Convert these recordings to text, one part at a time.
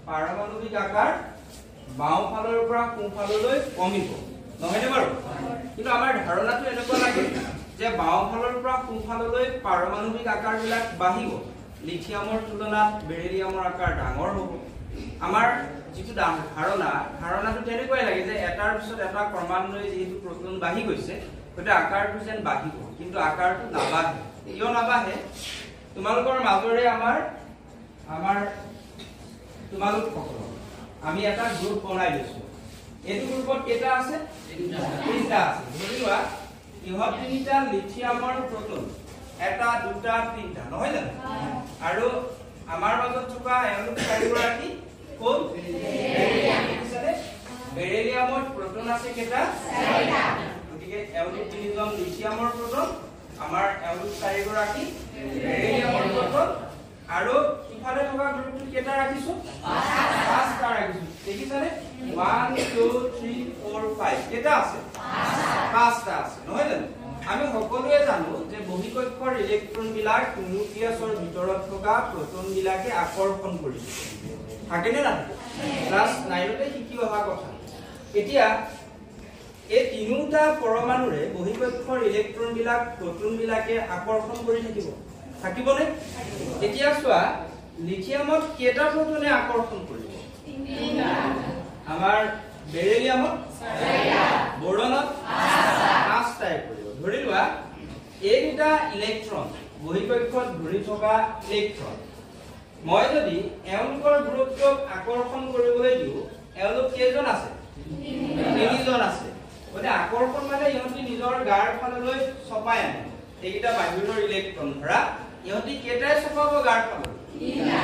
পাৰমাণবিক আকাৰ বাও ফালৰ পৰা সোঁ ফাললৈ কমিব নহয়নে বাৰু কিন্তু আমাৰ ধাৰণাটো এনেকুৱা লাগে যে বাও ফালৰ পৰা সোঁ ফাললৈ পাৰমাণবিক আকাৰবিলাক বাঢ়িব লিথিয়ামৰ তুলনাত বেৰিলিয়ামৰ আকাৰ ডাঙৰ হ'ব আমাৰ যেটো ধাৰণাটো তেনেকৈ লাগে যে এটাৰ পিছত এটা ক্ৰমান্বয়ে যেহেতু প্ৰটন বাঢ়ি গৈছে গতে আকাৰটো যেন বাঢ়িব কিন্তু আকাৰটো নাবাঢ়ে কিয় নাবাঢ়ে তোমালোকৰ মাজৰে আমাৰ তোমালোক সকলো আমি এটা গ্ৰুপ বনাই লৈছো এইটো গ্ৰুপত কেটা আছে তিনটা আছে ধৰিবা ইহত তিনিটা লিথিয়ামৰ প্ৰটন এটা দুটা তিনটা নহয় জানো আৰু আমাৰ মাজত থকা এওঁলোক চাৰিগৰাকী কোন বেৰিলিয়ামৰ প্ৰটন আছে কেটা চাৰিটা গতিকে এওঁলোক তিনিজন লিথিয়ামৰ প্ৰটন আমাৰ এওঁলোক চাৰিগৰাকী বেৰিলিয়ামৰ প্ৰটন আৰু ইফালে থকা গ্ৰুপটো কেটা ৰাখিছো পাঁচটা ৰাখিছো দেখিছানে 1 2 3 4 5 কেটা আছে পাঁচটা আছে নহয় জানো আমি সকলোৱে জানো যে বহিকক্ষৰ ইলেক্ট্ৰন বিলাক নিউক্লিয়াছৰ ভিতৰত থকা প্ৰটন বিলাকে আকৰ্ষণ কৰি থাকেনে না ক্লাস 9 তে শিকি অহা কথা এতিয়া এই তিনিটা পৰমাণুৰে বহিকক্ষৰ ইলেক্ট্ৰন বিলাক প্ৰটন বিলাকে আকৰ্ষণ কৰি থাকিবনে এতিয়া চোৱা লিথিয়ামত কেটা প্ৰটনে আকৰ্ষণ কৰিব তিনিটা আমাৰ বেৰিলিয়ামত চাৰিটা বোৰনত পাঁচটা কৰিব ধৰিলোৱা এই দুটা ইলেক্ট্ৰন বহিকক্ষত ঘূৰি থকা ইলেক্ট্ৰন মই যদি এওঁলোকৰ গ্ৰুপটোক আকৰ্ষণ কৰিবলৈ দিও এওঁলোক কেইজন আছে তিনিজন আছে মানে আকৰ্ষণ মানে ইহঁতি নিজৰ গাৰ ফাললৈ ছপাই আনে এইটা বাহিৰৰ ইলেক্ট্ৰন ধৰা ইহঁতি কেটাই ছপাব গাৰ ফাললৈ তিনিটা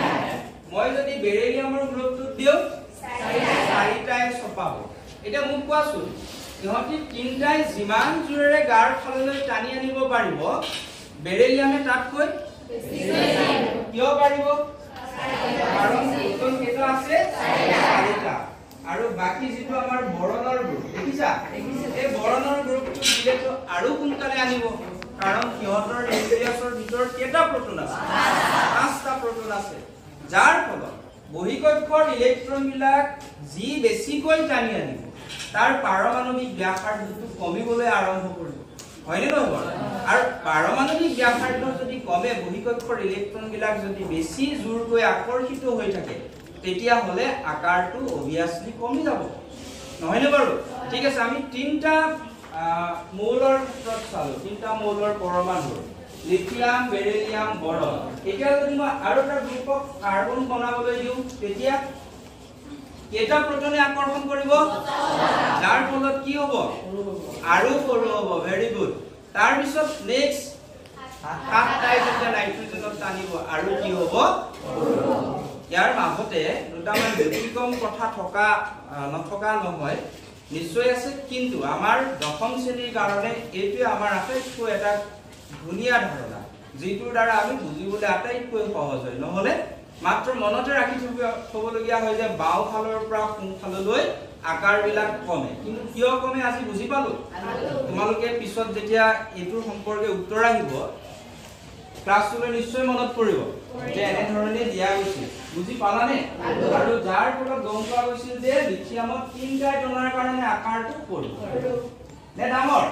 মই যদি বেৰিলিয়ামৰ গ্ৰুপটো দিও চাৰিটাই ছপাব এটা মোক কোৱাচোন ইহঁতি তিনটাই যিমান জোৰেৰে গাৰ ফাললৈ টানি আনিব পাৰিব বেৰিলিয়ামে তাতকৈ কিয় পাৰিব কাৰণ প্ৰটন কেটা আছে চাৰিটা আৰু বাকি যেটো আমাৰ বৰণৰ গ্ৰুপ দেখিছা এই বৰণৰ গ্ৰুপটো দিলেতো আৰু সোনকালে আনিব কাৰণ সিহঁতৰ নিউক্লিয়াছৰ ভিতৰত কেটা প্ৰটন আছে পাঁচটা প্ৰটন আছে যাৰ ফলত বহিকক্ষৰ ইলেক্ট্ৰন বিলাক যি বেছিকৈ টানি আনিব তাৰ পাৰমাণবিক ব্যাসাৰ্ধটো কমিবলৈ আৰম্ভ কৰিব হয়নে নহয় আৰু পাৰমাণবিক ব্যাসাৰ্ধ যদি কমে বহিকক্ষৰ ইলেক্ট্ৰন বিলাক যদি বেছি জোৰকৈ আকৰ্ষিত হৈ থাকে তেতিয়া হলে আকাৰটো অবিয়াসলি কমি যাব নহয়নে বাৰু ঠিক আছে আমি তিনটা মৌলৰ ক্ষেত্ৰত চালো তিনটা মৌলৰ পৰমাণু লিথিয়াম বেৰিলিয়াম বৰন এতিয়া যদি মই আৰু এটা গ্ৰুপক কাৰ্বন বনাবলৈ দিও তেতিয়া কেটা প্ৰটনে আকৰ্ষণ কৰিব যাৰ ফলত কি হ'ব আৰু সৰু হ'ব ভেৰি গুড তাৰ পিছত নেক্সট সাতটাই যেতিয়া নাইট্ৰজেনত টানিব আৰু কি হ'ব ইয়াৰ মাজতে দুটামান ব্যতিক্ৰম কথা থকা নথকা নহয় নিশ্চয় আছে কিন্তু আমাৰ দশম শ্ৰেণীৰ কাৰণে এইটোৱে আমাৰ আটাইতকৈ এটা ধুনীয়া ধাৰণা যিটোৰ দ্বাৰা আমি বুজিবলৈ আটাইতকৈ সহজ হয় নহলে মাত্ৰ মনতে ৰাখি থবলগীয়া হয় যে বাও ফালৰ পৰা সোঁ ফাললৈ আকাৰবিলাক কমে কিন্তু কিয় কমে আজি বুজি পালো তোমালোকে পিছত যেতিয়া এইটোৰ সম্পৰ্কে উত্তৰ আহিব ক্লাছলৈ নিশ্চয় মনত পৰিব যে এনে ধৰণে দিয়া গৈছিল বুজি পালানে আৰু যাৰ ফলত গম পোৱা গৈছিল যে লিথিয়ামত তিনটা টনাৰ কাৰণে আকাৰটো পৰিব নে ডাঙৰ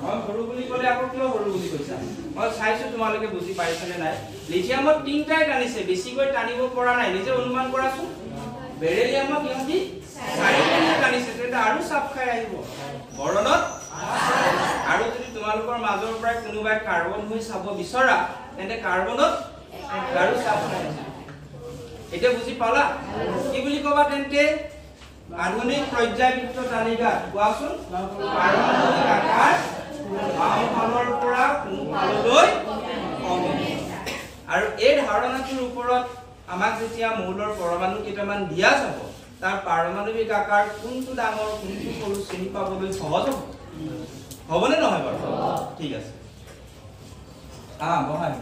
মই সৰু বুলি ক'লে আকৌ কিয় সৰু বুলি কৈছা মই চাইছো তোমালোকে বুজি পাইছানে নাই লিথিয়ামত তিনটাই টানিছে বেছিকৈ টানিব পৰা নাই নিজে অনুমান কৰাচোন বেৰিলিয়ামত ইহঁতি চাৰিটাই টানিছে তেন্তে আৰু চাপ খাই আহিব বৰণত আৰু যদি তোমালোকৰ মাজৰ পৰা কোনোবাই কাৰ্বন হৈ চাব বিচৰা তেন্তে কাৰ্বনত আৰু চাপ খাই এটা বুজি পালা কি বুলি কবা তেন্তে আধুনিক পৰ্যায়বৃত্ত তালিকা কোৱাচোন পাৰমাণবিক আকাৰ বাও ফালৰ পৰা সোঁ ফাললৈ কমে আৰু এই ধাৰণাটোৰ ওপৰত আমাক যেতিয়া মৌলৰ পৰমাণু কেইটামান দিয়া যাব তাৰ পাৰমাণবিক আকাৰ কোনটো ডাঙৰ কোনটো সৰু চিনি পাবলৈ সহজ হ'বনে নহয় বাৰু ঠিক আছে বহাই